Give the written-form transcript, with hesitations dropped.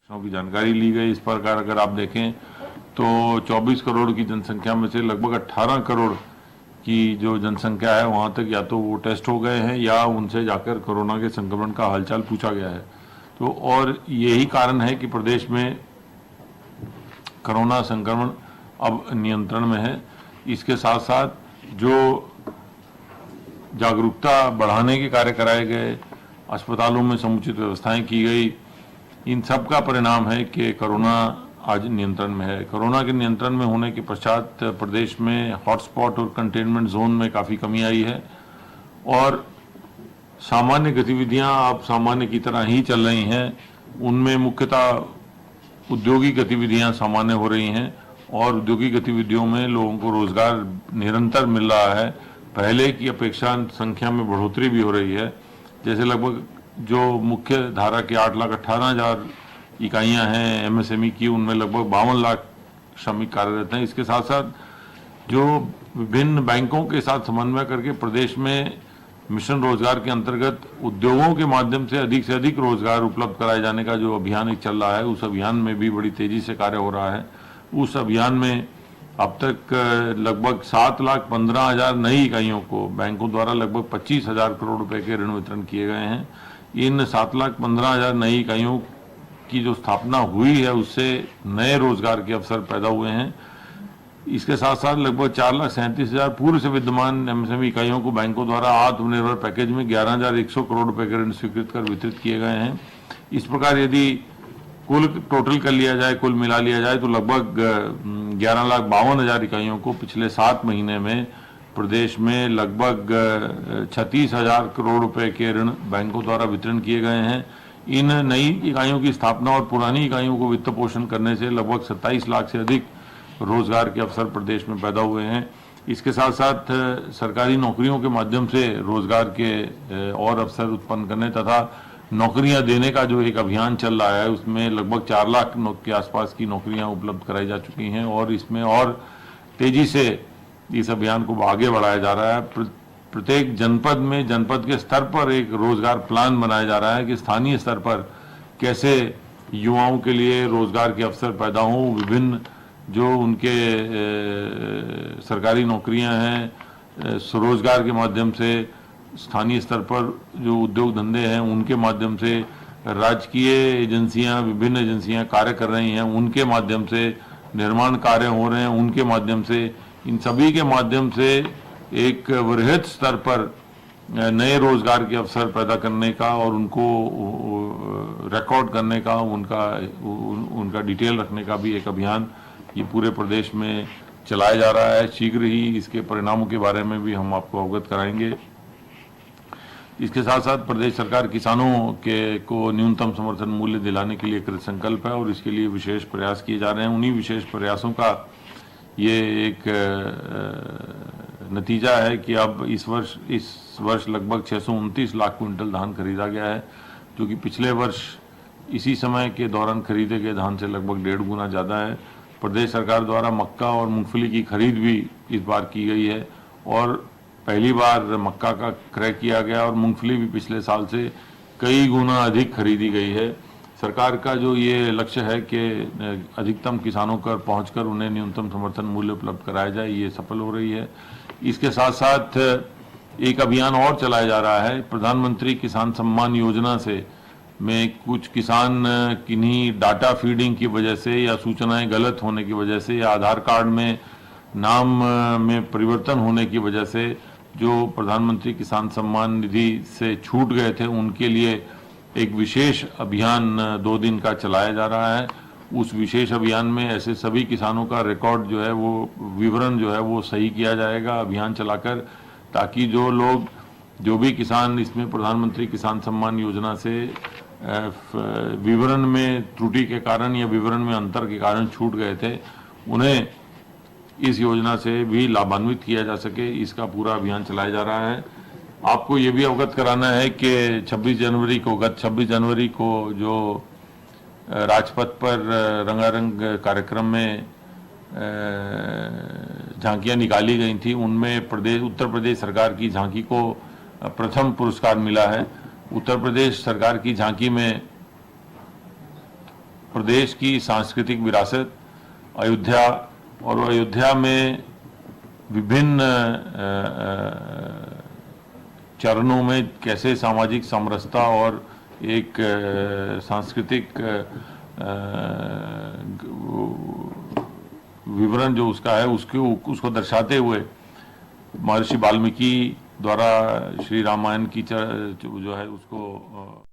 की जानकारी ली गई। इस प्रकार अगर आप देखें तो 24 करोड़ की जनसंख्या में से लगभग 18 करोड़ की जो जनसंख्या है वहाँ तक या तो वो टेस्ट हो गए हैं या उनसे जाकर कोरोना के संक्रमण का हालचाल पूछा गया है। तो और यही कारण है कि प्रदेश में कोरोना संक्रमण अब नियंत्रण में है। इसके साथ साथ जो जागरूकता बढ़ाने के कार्य कराए गए, अस्पतालों में समुचित व्यवस्थाएं की गई, इन सब का परिणाम है कि कोरोना आज नियंत्रण में है। कोरोना के नियंत्रण में होने के पश्चात प्रदेश में हॉटस्पॉट और कंटेनमेंट जोन में काफ़ी कमी आई है और सामान्य गतिविधियां अब सामान्य की तरह ही चल रही हैं। उनमें मुख्यतः औद्योगिक गतिविधियां सामान्य हो रही हैं और औद्योगिक गतिविधियों में लोगों को रोजगार निरंतर मिल रहा है। पहले की अपेक्षा संख्या में बढ़ोतरी भी हो रही है। जैसे लगभग जो मुख्य धारा के 8,18,000 इकाइयां हैं एमएसएमई की, उनमें लगभग 52 लाख श्रमिक कार्यरत हैं। इसके साथ साथ जो विभिन्न बैंकों के साथ समन्वय करके प्रदेश में मिशन रोजगार के अंतर्गत उद्योगों के माध्यम से अधिक रोजगार उपलब्ध कराए जाने का जो अभियान एक चल रहा है, उस अभियान में भी बड़ी तेजी से कार्य हो रहा है। उस अभियान में अब तक लगभग 7,15,000 नई इकाइयों को बैंकों द्वारा लगभग 25,000 करोड़ रुपए के ऋण वितरण किए गए हैं। इन 7,15,000 नई इकाइयों की जो स्थापना हुई है उससे नए रोजगार के अवसर पैदा हुए हैं। इसके साथ साथ लगभग 4,37,000 पूर्व से विद्यमान एमएसएमई इकाइयों को बैंकों द्वारा आत्मनिर्भर पैकेज में 11,100 करोड़ रुपए के ऋण स्वीकृत कर वितरित किए गए हैं। इस प्रकार यदि कुल टोटल कर लिया जाए, कुल मिला लिया जाए तो लगभग 11,52,000 इकाइयों को पिछले 7 महीने में प्रदेश में लगभग 36,000 करोड़ रुपए के ऋण बैंकों द्वारा वितरण किए गए हैं। इन नई इकाइयों की स्थापना और पुरानी इकाइयों को वित्त पोषण करने से लगभग 27 लाख से अधिक रोजगार के अवसर प्रदेश में पैदा हुए हैं। इसके साथ साथ सरकारी नौकरियों के माध्यम से रोजगार के और अवसर उत्पन्न करने तथा नौकरियां देने का जो एक अभियान चल रहा है, उसमें लगभग 4 लाख के आसपास की नौकरियां उपलब्ध कराई जा चुकी हैं और इसमें और तेजी से इस अभियान को आगे बढ़ाया जा रहा है। प्रत्येक जनपद में जनपद के स्तर पर एक रोजगार प्लान बनाया जा रहा है कि स्थानीय स्तर पर कैसे युवाओं के लिए रोजगार के अवसर पैदा हों। विभिन्न जो उनके सरकारी नौकरियां हैं, स्वरोजगार के माध्यम से स्थानीय स्तर पर जो उद्योग धंधे हैं उनके माध्यम से, राजकीय एजेंसियां, विभिन्न एजेंसियां कार्य कर रही हैं उनके माध्यम से, निर्माण कार्य हो रहे हैं उनके माध्यम से, इन सभी के माध्यम से एक वृहद स्तर पर नए रोजगार के अवसर पैदा करने का और उनको रिकॉर्ड करने का, उनका डिटेल रखने का भी एक अभियान ये पूरे प्रदेश में चलाया जा रहा है। शीघ्र ही इसके परिणामों के बारे में भी हम आपको अवगत कराएंगे। इसके साथ साथ प्रदेश सरकार किसानों को न्यूनतम समर्थन मूल्य दिलाने के लिए कृत संकल्प है और इसके लिए विशेष प्रयास किए जा रहे हैं। उन्हीं विशेष प्रयासों का ये एक नतीजा है कि अब इस वर्ष लगभग 629 लाख क्विंटल धान खरीदा गया है, जो कि पिछले वर्ष इसी समय के दौरान खरीदे गए धान से लगभग 1.5 गुना ज़्यादा है। प्रदेश सरकार द्वारा मक्का और मूंगफली की खरीद भी इस बार की गई है और पहली बार मक्का का क्रय किया गया और मूंगफली भी पिछले साल से कई गुना अधिक खरीदी गई है। सरकार का जो ये लक्ष्य है कि अधिकतम किसानों पर पहुंचकर उन्हें न्यूनतम समर्थन मूल्य उपलब्ध कराया जाए, ये सफल हो रही है। इसके साथ साथ एक अभियान और चलाया जा रहा है। प्रधानमंत्री किसान सम्मान योजना से में कुछ किसान किन्हीं डाटा फीडिंग की वजह से या सूचनाएं गलत होने की वजह से या आधार कार्ड में नाम में परिवर्तन होने की वजह से जो प्रधानमंत्री किसान सम्मान निधि से छूट गए थे, उनके लिए एक विशेष अभियान 2 दिन का चलाया जा रहा है। उस विशेष अभियान में ऐसे सभी किसानों का रिकॉर्ड जो है वो विवरण जो है वो सही किया जाएगा अभियान चलाकर, ताकि जो भी किसान इसमें प्रधानमंत्री किसान सम्मान योजना से विवरण में त्रुटि के कारण या विवरण में अंतर के कारण छूट गए थे, उन्हें इस योजना से भी लाभान्वित किया जा सके, इसका पूरा अभियान चलाया जा रहा है। आपको ये भी अवगत कराना है कि गत 26 जनवरी को जो राजपथ पर रंगारंग कार्यक्रम में झांकियां निकाली गई थी, उनमें उत्तर प्रदेश सरकार की झांकी को प्रथम पुरस्कार मिला है। उत्तर प्रदेश सरकार की झांकी में प्रदेश की सांस्कृतिक विरासत, अयोध्या, और अयोध्या में विभिन्न चरणों में कैसे सामाजिक समरसता और एक सांस्कृतिक विवरण जो उसका है उसको दर्शाते हुए महर्षि वाल्मीकि द्वारा श्री रामायण की जो है उसको